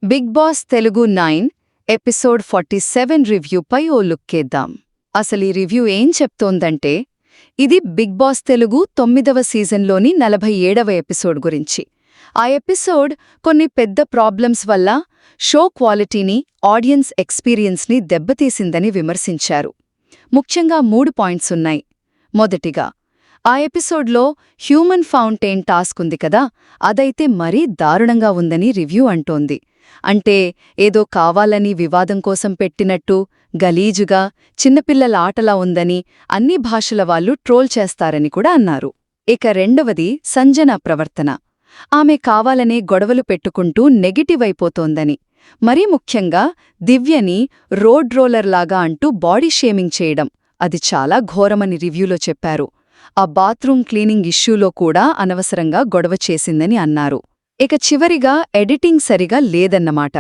Big boss Telugu 9 episode 47 రివ్యూపై ఓ లుక్కేద్దాం. అసలీ review ఏం చెప్తోందంటే, ఇది big boss Telugu 9వ సీజన్లోని 47వ episode గురించి. ఆ ఎపిసోడ్ కొన్ని పెద్ద ప్రాబ్లమ్స్ వల్ల షో క్వాలిటీని, ఆడియన్స్ ఎక్స్పీరియన్స్ని దెబ్బతీసిందని విమర్శించారు. ముఖ్యంగా 3 పాయింట్స్ ఉన్నాయి. మొదటిగా, ఆ ఎపిసోడ్లో హ్యూమన్ ఫౌంటైన్ టాస్క్ ఉంది కదా, అదైతే మరీ దారుణంగా ఉందని రివ్యూ అంటోంది. అంటే ఏదో కావాలని వివాదం కోసం పెట్టినట్టు, గలీజుగా, చిన్నపిల్లల ఆటలా ఉందని అన్ని భాషల వాళ్ళు ట్రోల్ చేస్తారని కూడా అన్నారు. ఇక రెండవది సంజన ప్రవర్తన. ఆమె కావాలనే గొడవలు పెట్టుకుంటూ నెగటివ్ అయిపోతోందని, మరీ ముఖ్యంగా దివ్యని రోడ్ రోలర్లాగా అంటూ బాడీ షేమింగ్ చేయడం, అది చాలా ఘోరమని రివ్యూలో చెప్పారు. ఆ బాత్రూమ్ క్లీనింగ్ ఇష్యూలో కూడా అనవసరంగా గొడవ చేసిందని అన్నారు. ఇక చివరిగా ఎడిటింగ్ సరిగా లేదన్నమాట.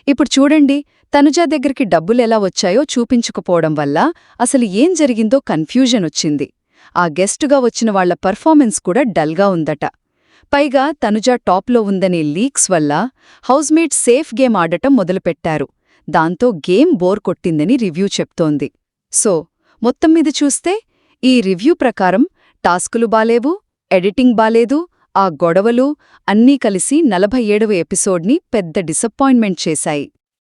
ఇప్పుడు చూడండి, తనుజ దగ్గరికి డబ్బులెలా వచ్చాయో చూపించుకుపోవడం వల్ల అసలు ఏం జరిగిందో కన్ఫ్యూజన్ వచ్చింది. ఆ గెస్టుగా వచ్చిన వాళ్ల పర్ఫార్మెన్స్ కూడా డల్గా ఉందట. పైగా తనుజ టాప్లో ఉందనే లీక్స్ వల్ల హౌస్మేట్ సేఫ్ గేమ్ ఆడటం మొదలుపెట్టారు. దాంతో గేమ్ బోర్ కొట్టిందని రివ్యూ చెప్తోంది. సో మొత్తం మీద చూస్తే ఈ రివ్యూ ప్రకారం టాస్కులు బాలేవు, ఎడిటింగ్ బాలేదు, ఆ గొడవలు అన్నీ కలిసి 47వ ఎపిసోడ్ని పెద్ద డిసప్పాయింట్మెంట్ చేశాయి.